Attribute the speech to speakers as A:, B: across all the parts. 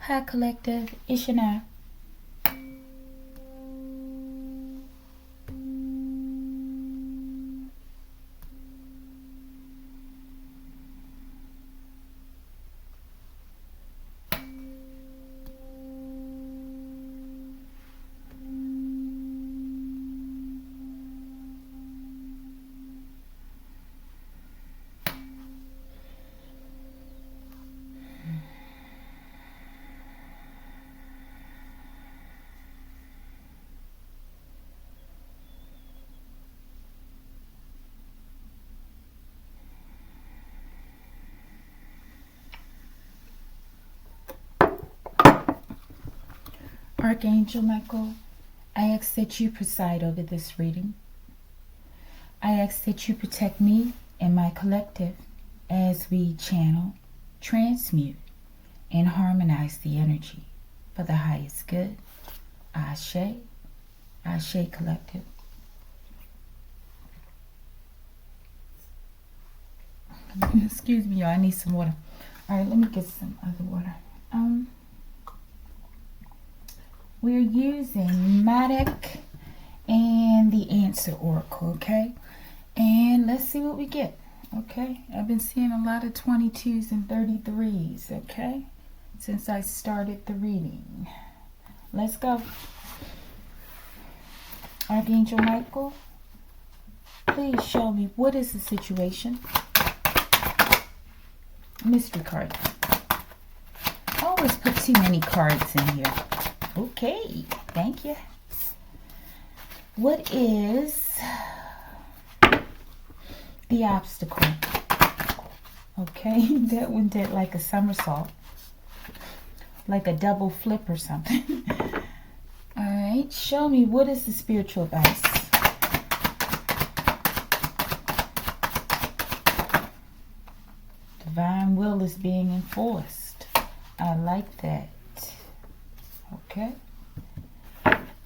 A: Hi, Collective. It's Shana. Archangel Michael, I ask that you preside over this reading. I ask that you protect me and my collective as we channel, transmute, and harmonize the energy for the highest good. Ashe, Ashe Collective. Excuse me, y'all. I need some water. All right, let me get some other water. We're using Matic and the Answer Oracle, okay? And let's see what we get, okay? I've been seeing a lot of 22s and 33s, okay? Since I started the reading. Let's go. Archangel Michael, please show me what is the situation. Mystery card. I always put too many cards in here. Okay, thank you. What is the obstacle? Okay, that one did like a somersault. Like a double flip or something. Alright, show me what is the spiritual advice. Divine will is being enforced. I like that. Okay.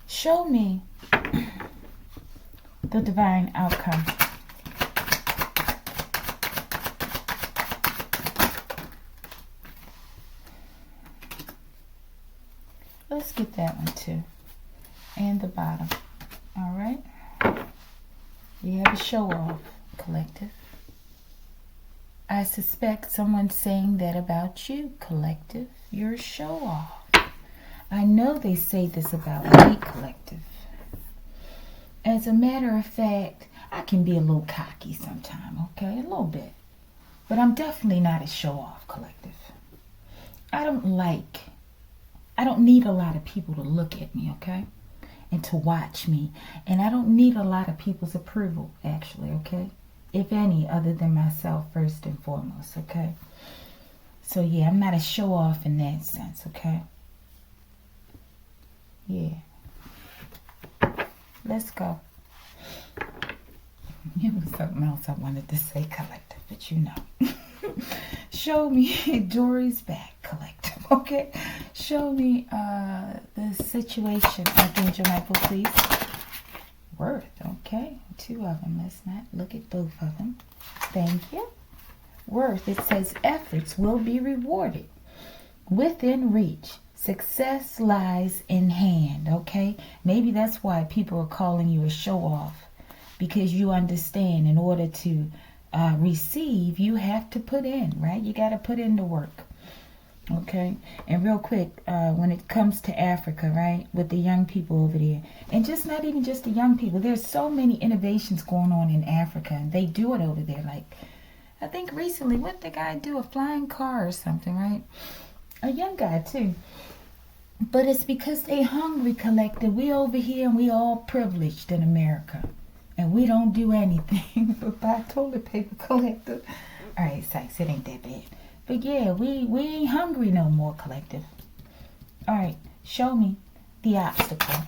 A: Show me the divine outcome. Let's get that one too. And the bottom. All right. You have a show off, collective. I suspect someone's saying that about you, collective. You're a show off. I know they say this about me, collective. As a matter of fact, I can be a little cocky sometime, okay? A little bit. But I'm definitely not a show-off, collective. I don't need a lot of people to look at me, okay? And to watch me. And I don't need a lot of people's approval, actually, okay? If any, other than myself, first and foremost, okay? So, yeah, I'm not a show-off in that sense, okay? Yeah. Let's go. It was something else I wanted to say, collective, but you know. Show me Dory's back, collective, okay? Show me the situation, Archangel Michael, please. Worth, okay? 2 of them. Let's not look at both of them. Thank you. Worth, it says efforts will be rewarded. Within reach. Success lies in hand, okay? Maybe that's why people are calling you a show-off. Because you understand in order to receive, you have to put in, right? You got to put in the work, okay? And real quick, when it comes to Africa, right? With the young people over there. And just not even just the young people. There's so many innovations going on in Africa. And they do it over there. Like, I think recently, what did the guy do? A flying car or something, right? A young guy, too. But it's because they hungry, collective. We over here and we all privileged in America. And we don't do anything but buy toilet paper, collective. Alright, Sykes, it ain't that bad. But yeah, we ain't hungry no more, collective. Alright, show me the obstacle.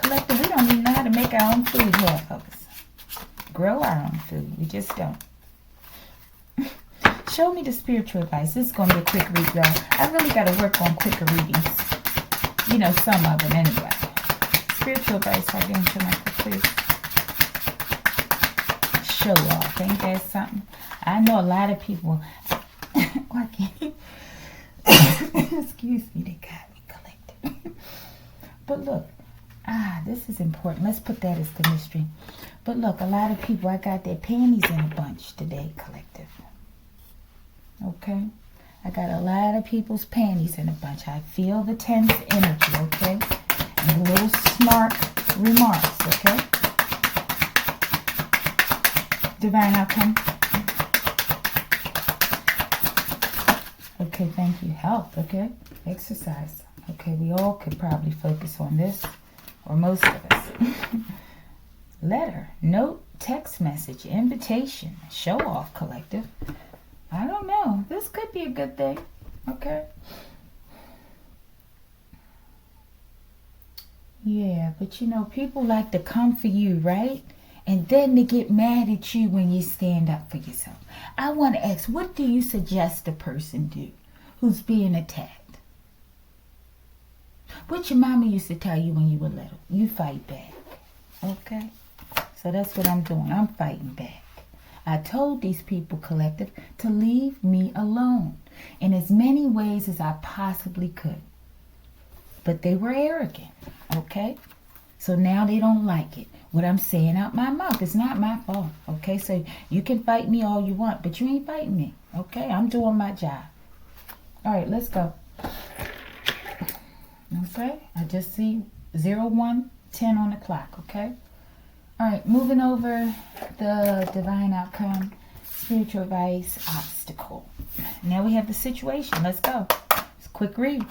A: Collective, we don't even know how to make our own food, half of us. Grow our own food. We just don't. Show me the spiritual advice. This is going to be a quick read, y'all. I really got to work on quicker readings. You know, some of them anyway. Spiritual advice, Archangel Michael, please. Show off. Ain't that something? I know a lot of people. Excuse me, they got me collected. But look, this is important. Let's put that as the mystery. But look, a lot of people, I got their panties in a bunch today, collective. Okay? I got a lot of people's panties in a bunch. I feel the tense energy, okay? And little smart remarks, okay? Divine outcome. Okay, thank you. Health, okay? Exercise. Okay, we all could probably focus on this, or most of us. Letter, note, text message, invitation, show off, collective. I don't know. This could be a good thing, okay? Yeah, but you know, people like to come for you, right? And then they get mad at you when you stand up for yourself. I want to ask, what do you suggest a person do who's being attacked? What your mama used to tell you when you were little. You fight back. Okay? So that's what I'm doing. I'm fighting back. I told these people, collective, to leave me alone in as many ways as I possibly could. But they were arrogant. Okay? So now they don't like it. What I'm saying out my mouth, it's not my fault. Okay? So you can fight me all you want, but you ain't fighting me. Okay? I'm doing my job. All right, let's go. Okay? I just see 0, 1, 10 on the clock. Okay? All right, moving over the divine outcome, spiritual advice, obstacle. Now we have the situation. Let's go. It's a quick read.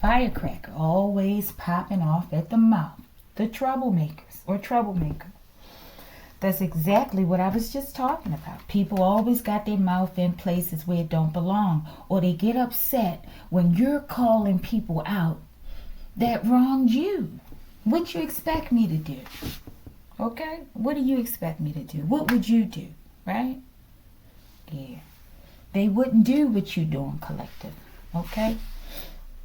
A: Firecracker, always popping off at the mouth. The troublemakers or troublemaker. That's exactly what I was just talking about. People always got their mouth in places where it don't belong, or they get upset when you're calling people out that wronged you. What you expect me to do? Okay? What do you expect me to do? What would you do? Right? Yeah. They wouldn't do what you doing, collective. Okay?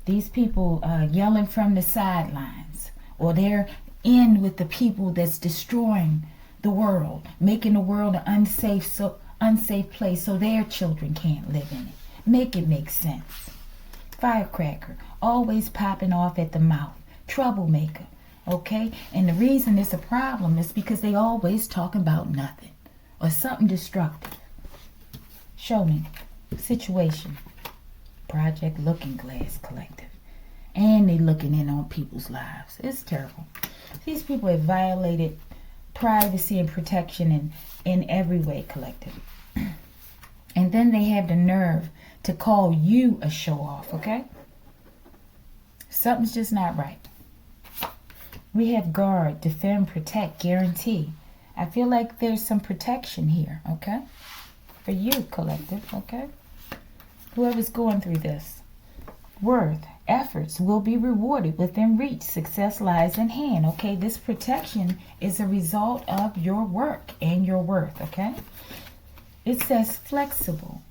A: These people yelling from the sidelines, or they're in with the people that's destroying the world, making the world an unsafe place so their children can't live in it. Make it make sense. Firecracker, always popping off at the mouth. Troublemaker. Okay? And the reason it's a problem is because they always talk about nothing or something destructive. Show me. Situation. Project Looking Glass Collective. And they looking in on people's lives. It's terrible. These people have violated privacy and protection in every way, collective. And then they have the nerve to call you a show-off, okay? Something's just not right. We have guard, defend, protect, guarantee. I feel like there's some protection here, okay? For you, collective, okay? Whoever's going through this. Worth, efforts will be rewarded within reach. Success lies in hand, okay? This protection is a result of your work and your worth, okay? It says flexible,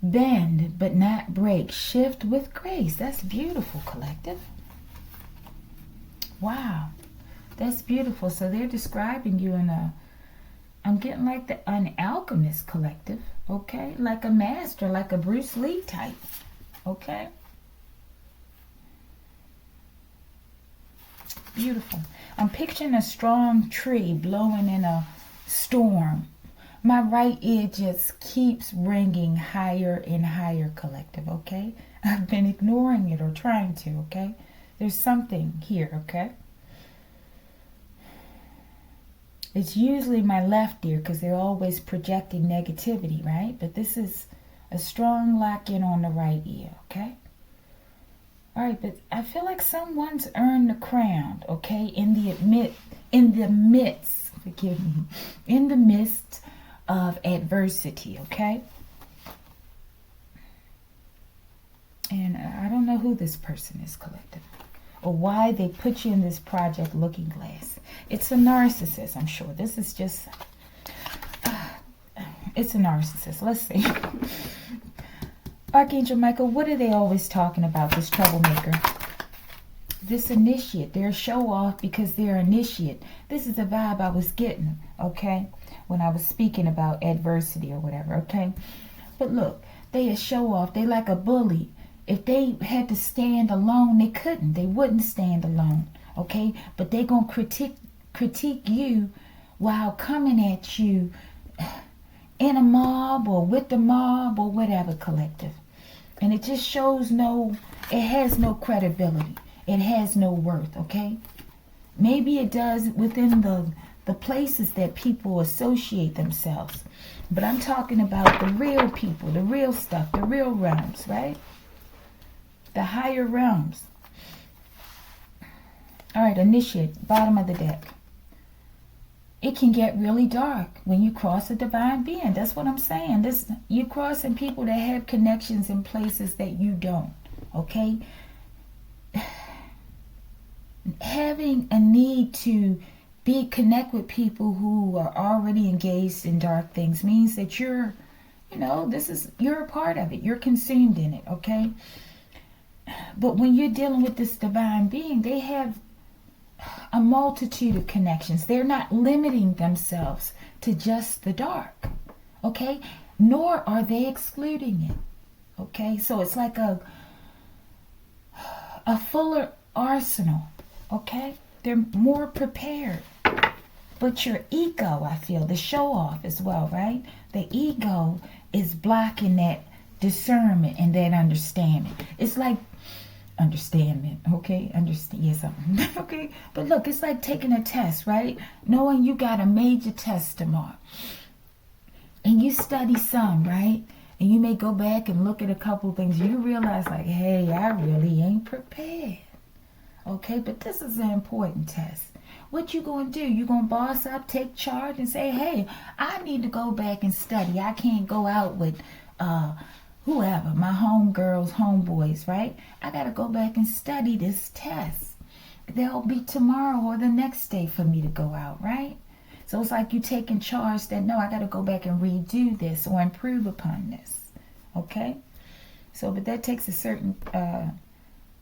A: bend but not break, shift with grace. That's beautiful, collective. Wow, that's beautiful. So they're describing you in I'm getting like an alchemist, collective, okay? Like a master, like a Bruce Lee type, okay? Beautiful. I'm picturing a strong tree blowing in a storm. My right ear just keeps ringing higher and higher, collective, okay? I've been ignoring it or trying to, okay? There's something here, okay? It's usually my left ear because they're always projecting negativity, right? But this is a strong lock-in on the right ear, okay? All right, but I feel like someone's earned the crown, okay? In the midst of adversity, okay? And I don't know who this person is, collective, or why they put you in this project Looking Glass. It's a narcissist, I'm sure. This is just, it's a narcissist. Let's see. Archangel Michael, what are they always talking about, this troublemaker? This initiate. They're a show-off because they're initiate. This is the vibe I was getting, okay, when I was speaking about adversity or whatever, okay? But look, they a show-off. They like a bully. If they had to stand alone, they couldn't. They wouldn't stand alone. Okay? But they gonna critique you while coming at you in a mob or with the mob or whatever, collective. And it just shows it has no credibility. It has no worth, okay? Maybe it does within the places that people associate themselves. But I'm talking about the real people, the real stuff, the real realms, right? The higher realms. All right, initiate, bottom of the deck. It can get really dark when you cross a divine being. That's what I'm saying. You're crossing people that have connections in places that you don't, okay? Having a need to connect with people who are already engaged in dark things means that you're a part of it. You're consumed in it, okay? But when you're dealing with this divine being, they have a multitude of connections. They're not limiting themselves to just the dark, okay? Nor are they excluding it, okay? So it's like a fuller arsenal, okay? They're more prepared. But your ego, I feel, the show off as well, right? The ego is blocking that discernment and that understanding. It's like understanding, okay? Understand something, okay? But look, it's like taking a test, right? Knowing you got a major test tomorrow. And you study some, right? And you may go back and look at a couple of things. You realize like, hey, I really ain't prepared. Okay, but this is an important test. What you going to do? You going to boss up, take charge, and say, hey, I need to go back and study. I can't go out with whoever, my homegirls, homeboys, right? I got to go back and study this test. There'll be tomorrow or the next day for me to go out, right? So it's like you taking charge that, no, I got to go back and redo this or improve upon this, okay? So, but that takes a certain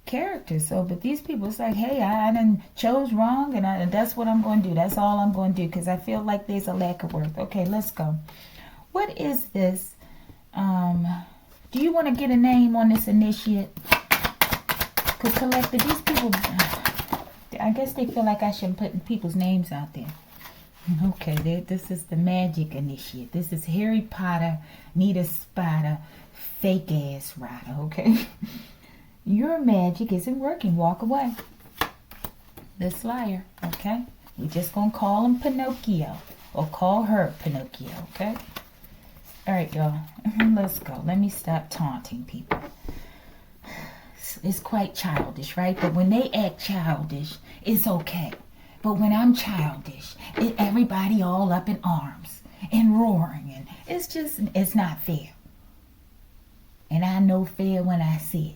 A: character. So, but these people, it's like, hey, I done chose wrong, and that's what I'm going to do. That's all I'm going to do, because I feel like there's a lack of worth. Okay, let's go. What is this? Do you want to get a name on this initiate? Because collective, these people, I guess they feel like I shouldn't put people's names out there. Okay, this is the magic initiate. This is Harry Potter, Nita Spada, fake ass rider, okay? Your magic isn't working. Walk away. This liar, okay? We're just going to call him Pinocchio. Or call her Pinocchio, okay? All right, y'all. Let's go. Let me stop taunting people. It's quite childish, right? But when they act childish, it's okay. But when I'm childish, everybody all up in arms and roaring. And it's not fair. And I know fair when I see it.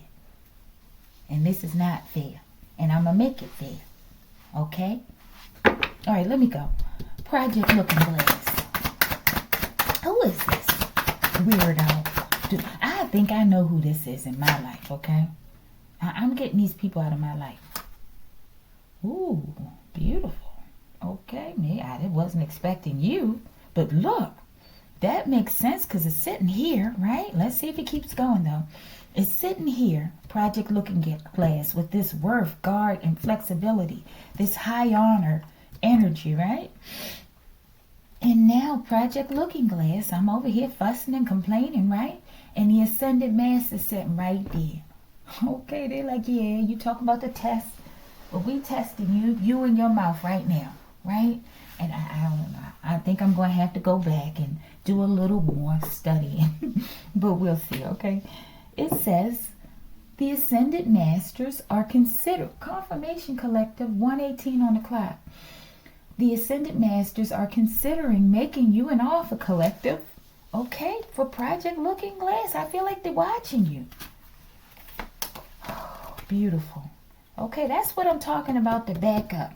A: And this is not fair. And I'm going to make it fair. Okay? All right, let me go. Project Looking Glass. Who is this weirdo? Dude, I think I know who this is in my life, okay? I'm getting these people out of my life. Ooh, beautiful. Okay, me, I wasn't expecting you. But look, that makes sense because it's sitting here, right? Let's see if it keeps going, though. It's sitting here, Project Looking Glass, with this worth, guard, and flexibility. This high honor energy, right? And now, Project Looking Glass, I'm over here fussing and complaining, right? And the Ascended Master sitting right there. Okay, they're like, yeah, you talk about the test, but we testing you in your mouth right now, right? And I don't know. I think I'm going to have to go back and do a little more studying. But we'll see, okay? It says, the Ascended Masters are considered, Confirmation Collective 118 on the clock. The Ascended Masters are considering making you an offer, Collective. Okay, for Project Looking Glass. I feel like they're watching you. Beautiful. Okay, that's what I'm talking about, the backup.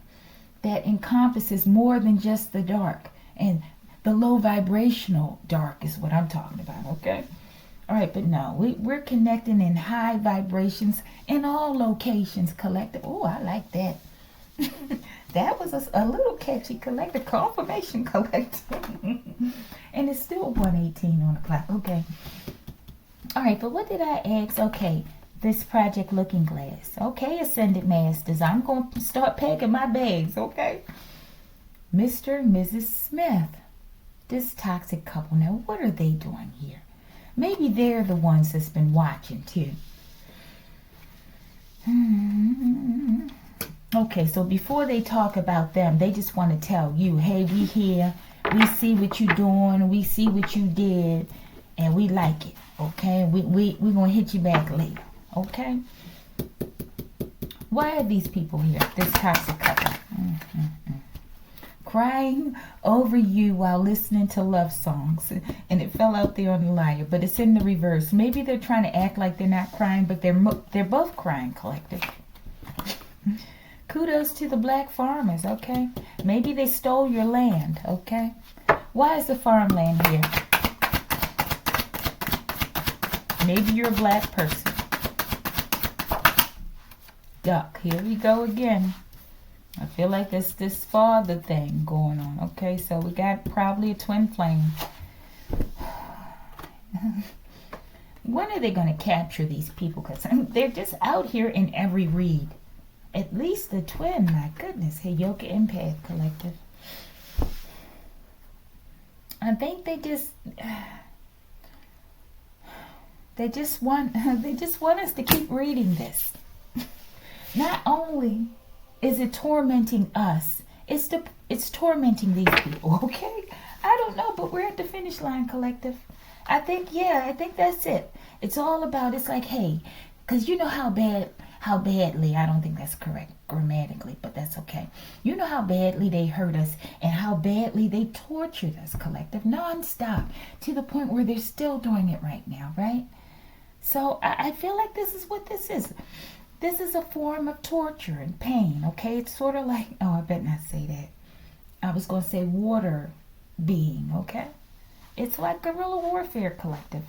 A: That encompasses more than just the dark. And the low vibrational dark is what I'm talking about, okay? All right, but no, we're connecting in high vibrations in all locations, Collective. Oh, I like that. That was a little catchy, Collective. Confirmation Collective. And it's still 118 on the clock. Okay. All right, but what did I ask? Okay, This Project Looking Glass. Okay, Ascended Masters, I'm going to start packing my bags, okay? Mr. and Mrs. Smith. This toxic couple. Now, what are they doing here? Maybe they're the ones that's been watching, too. Okay, so before they talk about them, they just want to tell you, hey, we here. We see what you doing. We see what you did. And we like it, okay? We're going to hit you back later. Okay? Why are these people here? This toxic couple. Crying over you while listening to love songs. And it fell out there on the liar. But it's in the reverse. Maybe they're trying to act like they're not crying. But they're both crying, collective. Kudos to the black farmers, okay? Maybe they stole your land, okay? Why is the farmland here? Maybe you're a black person. Duck, here we go again. I feel like it's this father thing going on. Okay, so we got probably a twin flame. When are they going to capture these people? Because they're just out here in every read. At least the twin, my goodness. Hey, Yoga Empath Collective. I think they just want us to keep reading this. Not only is it tormenting us, it's tormenting these people, okay? I don't know, but we're at the finish line, collective. I think that's it. It's all about, it's like, hey, because you know how badly, I don't think that's correct grammatically, but that's okay. You know how badly they hurt us and how badly they tortured us, collective, nonstop, to the point where they're still doing it right now, right? So I feel like this is what this is. This is a form of torture and pain, okay? It's sort of like, oh, I better not say that. I was going to say water being, okay? It's like guerrilla warfare, collective.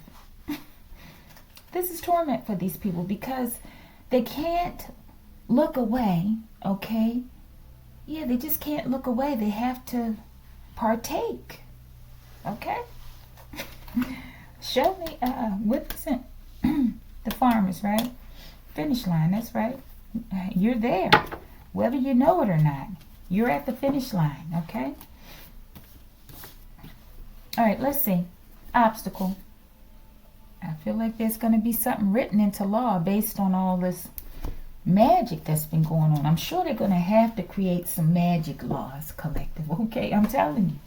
A: This is torment for these people because they can't look away, okay? Yeah, they just can't look away. They have to partake, okay? Show me, what is it? The farmers, right? Finish line, that's right. You're there. Whether you know it or not, you're at the finish line, okay? All right, let's see. Obstacle. I feel like there's going to be something written into law based on all this magic that's been going on. I'm sure they're going to have to create some magic laws, collective, okay? I'm telling you.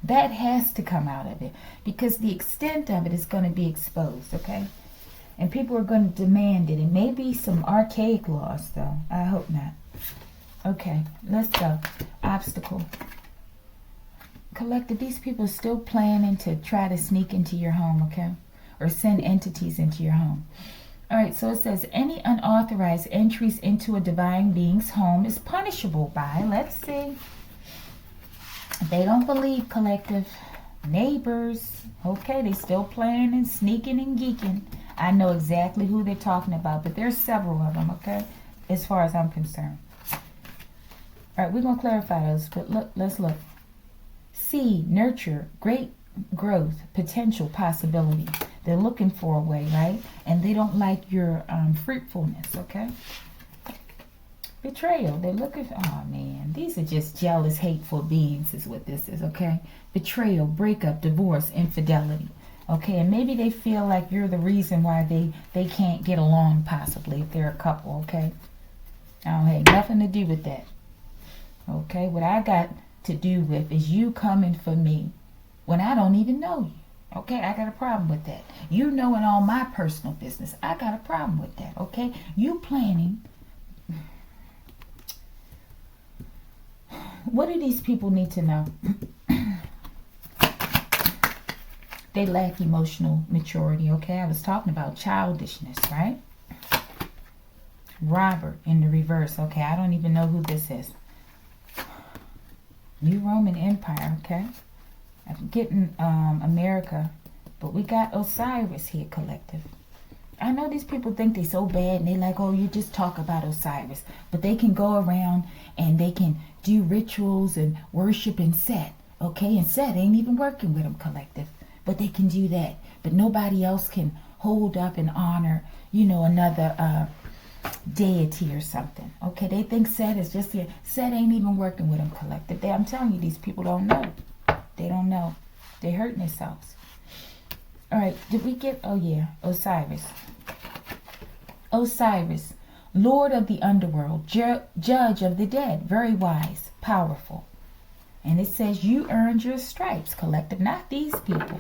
A: That has to come out of it because the extent of it is going to be exposed, okay? And people are going to demand it. It may be some archaic laws, though. I hope not. Okay, let's go. Obstacle. Collective, these people are still planning to try to sneak into your home, okay? Or send entities into your home. All right, so it says, any unauthorized entries into a divine being's home is punishable by, let's see. They don't believe, collective. Neighbors. Okay, they still planning and sneaking and geeking. I know exactly who they're talking about, but there's several of them, okay, as far as I'm concerned. All right, we're going to clarify those, but look, let's look. Seed, nurture, great growth, potential, possibility. They're looking for a way, right? And they don't like your fruitfulness, okay? Betrayal, they're looking for, oh man, these are just jealous, hateful beings is what this is, okay? Betrayal, breakup, divorce, infidelity. Okay, and maybe they feel like you're the reason why they can't get along, possibly, if they're a couple, okay? I don't have nothing to do with that. Okay, what I got to do with is you coming for me when I don't even know you. Okay, I got a problem with that. You knowing all my personal business, I got a problem with that, okay? You planning. What do these people need to know? They lack emotional maturity, okay? I was talking about childishness, right? Robert in the reverse, okay? I don't even know who this is. New Roman Empire, okay? I'm getting America, but we got Osiris here, collective. I know these people think they so bad and they like, oh, you just talk about Osiris. But they can go around and they can do rituals and worship and Set, okay? And Set ain't even working with them, collective. But they can do that. But nobody else can hold up and honor, another deity or something. Okay, they think Set is just here. Set ain't even working with them, collective. I'm telling you, these people don't know. They don't know. They're hurting themselves. All right, did we get, oh yeah, Osiris. Osiris, Lord of the underworld, judge of the dead, very wise, powerful. And it says you earned your stripes, collective, not these people.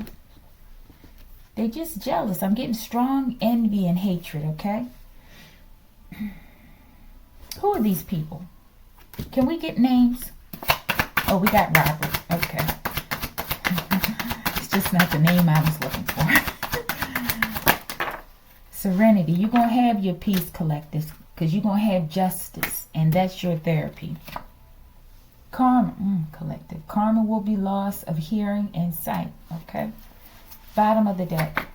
A: They're just jealous. I'm getting strong envy and hatred, okay? Who are these people? Can we get names? Oh, we got Robert. Okay. It's just not the name I was looking for. Serenity. You're going to have your peace, collective, because you're going to have justice, and that's your therapy. Karma, collective. Karma will be loss of hearing and sight, okay? Bottom of the deck.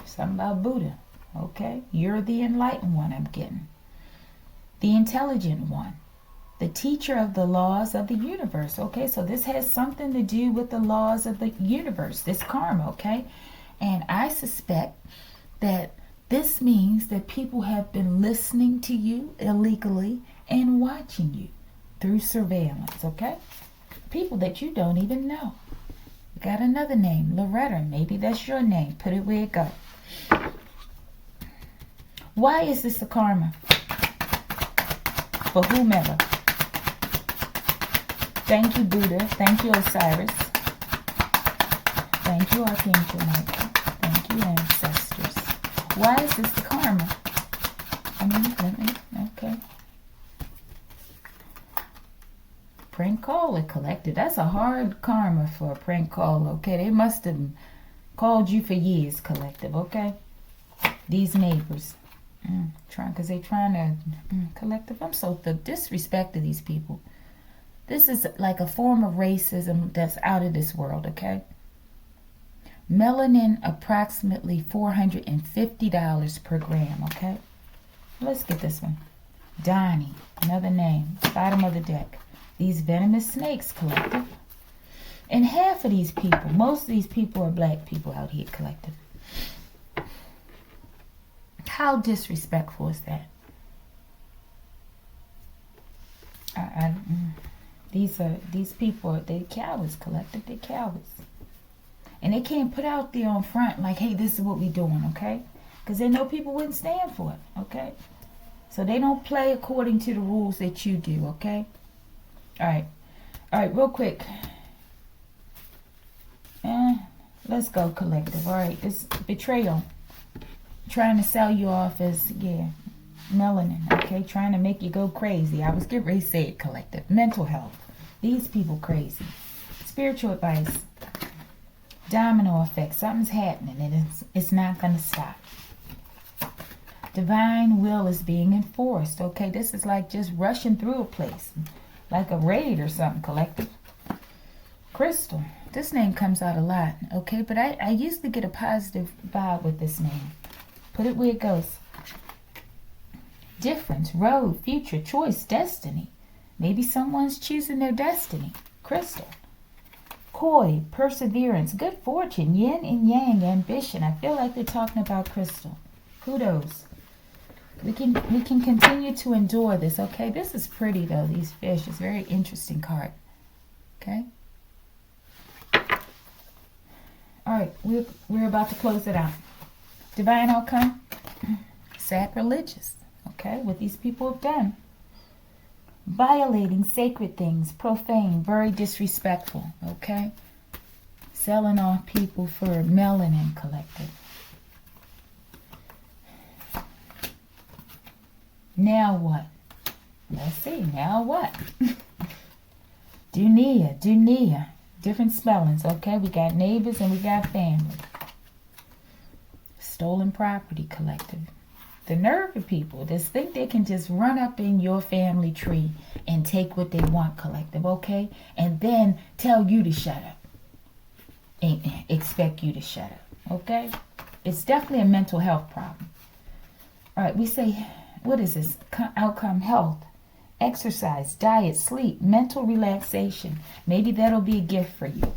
A: Something about Buddha, okay? You're the enlightened one I'm getting. The intelligent one. The teacher of the laws of the universe, okay? So this has something to do with the laws of the universe, this karma, okay? And I suspect that this means that people have been listening to you illegally and watching you through surveillance, okay? People that you don't even know. You got another name, Loretta. Maybe that's your name. Put it where it goes. Why is this the karma? For whomever. Thank you, Buddha. Thank you, Osiris. Thank you, Archangel Michael. Thank you, ancestors. Why is this the karma? Okay. Prank caller, collective. That's a hard karma for a prank caller, okay? They must have called you for years, collective, okay? These neighbors. Because they're trying to... collective, I'm so the disrespect of these people. This is like a form of racism that's out of this world, okay? Melanin, approximately $450 per gram, okay? Let's get this one. Donnie, another name, bottom of the deck. These venomous snakes, collective. And half of these people, most of these people are black people out here, collective. How disrespectful is that? These people, they're cowards, collective. They're cowards. And they can't put out there on front like, hey, this is what we doing, okay? Because they know people wouldn't stand for it, okay? So they don't play according to the rules that you do, okay? All right, real quick. Let's go, collective. All right, this betrayal. Trying to sell you off as, melanin, okay? Trying to make you go crazy. I was getting ready to say it, collective. Mental health. These people crazy. Spiritual advice. Domino effect. Something's happening and it's not going to stop. Divine will is being enforced, okay? This is like just rushing through a place. Like a raid or something, collective. Crystal. This name comes out a lot, okay? But I usually get a positive vibe with this name. Put it where it goes. Difference, road, future, choice, destiny. Maybe someone's choosing their destiny. Crystal. Koi, perseverance, good fortune, yin and yang, ambition. I feel like they're talking about crystal. Kudos. We can continue to endure this, okay? This is pretty, though, these fish. It's a very interesting card, okay? All right, we're about to close it out. Divine outcome, sacrilegious, okay? What these people have done. Violating sacred things, profane, very disrespectful, okay? Selling off people for melanin, collective. Now what? Let's see. Now what? Dunia. Different spellings, okay? We got neighbors and we got family. Stolen property, collective. The nerve of people just think they can just run up in your family tree and take what they want, collective, okay? And then tell you to shut up. And expect you to shut up, okay? It's definitely a mental health problem. All right, we say... What is this? Outcome, health, exercise, diet, sleep, mental relaxation. Maybe that'll be a gift for you.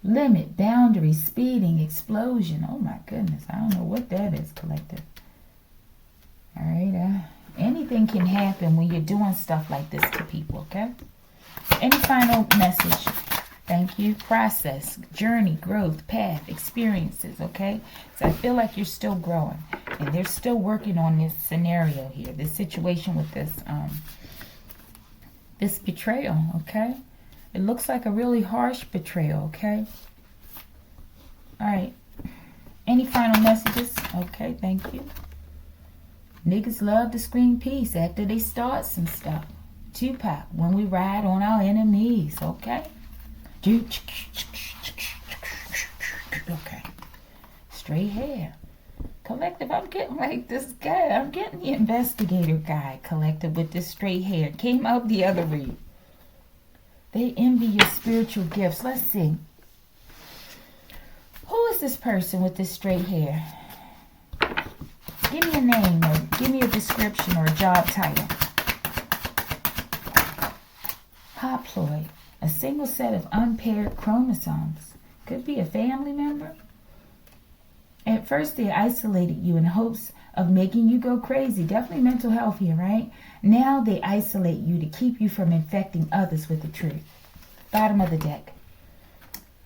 A: limit, boundary, speeding, explosion. Oh my goodness, I don't know what that is, collective. All right, anything can happen when you're doing stuff like this to people, okay? Any final message? Thank you. Process, journey, growth, path, experiences, okay? So I feel like you're still growing, and they're still working on this scenario here, this situation with this betrayal, okay? It looks like a really harsh betrayal, okay? All right. Any final messages? Okay, thank you. Niggas love to scream peace after they start some stuff. Tupac, when we ride on our enemies, okay? Okay. Straight hair. Collective, I'm getting like this guy. I'm getting the investigator guy, collective, with this straight hair. Came out the other read. They envy your spiritual gifts. Let's see. Who is this person with this straight hair? Give me a name, or give me a description or a job title. Haploid. A single set of unpaired chromosomes. Could be a family member. At first, they isolated you in hopes of making you go crazy. Definitely mental health here, right? Now they isolate you to keep you from infecting others with the truth. Bottom of the deck.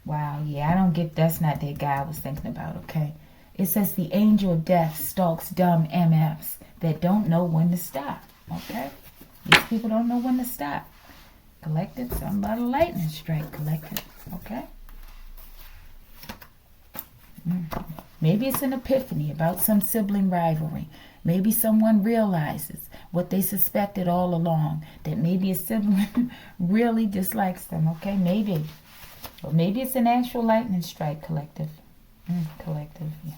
A: Wow, yeah, I don't get, that's not the guy I was thinking about, okay? It says the angel of death stalks dumb MFs that don't know when to stop, okay? These people don't know when to stop. Collective, something about a lightning strike, collective, okay? Maybe it's an epiphany about some sibling rivalry. Maybe someone realizes what they suspected all along, that maybe a sibling really dislikes them, okay? Maybe. Or maybe it's an actual lightning strike, collective. Collective, yeah.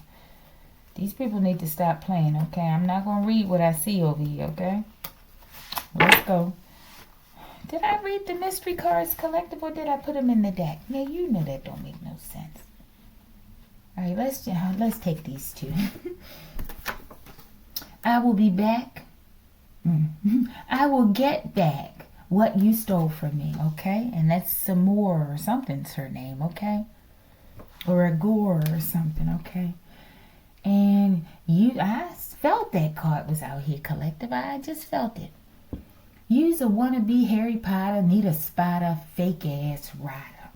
A: These people need to stop playing, okay? I'm not going to read what I see over here, okay? Let's go. Did I read the mystery cards, collective, or did I put them in the deck? Now, you know that don't make no sense. All right, let's take these two. I will be back. I will get back what you stole from me, okay? And that's some more or something's her name, okay? Or a gore or something, okay? And I felt that card was out here, collective. I just felt it. Use a wannabe Harry Potter, need a spotter, fake ass rider.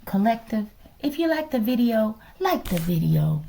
A: Collective, if you like the video, like the video.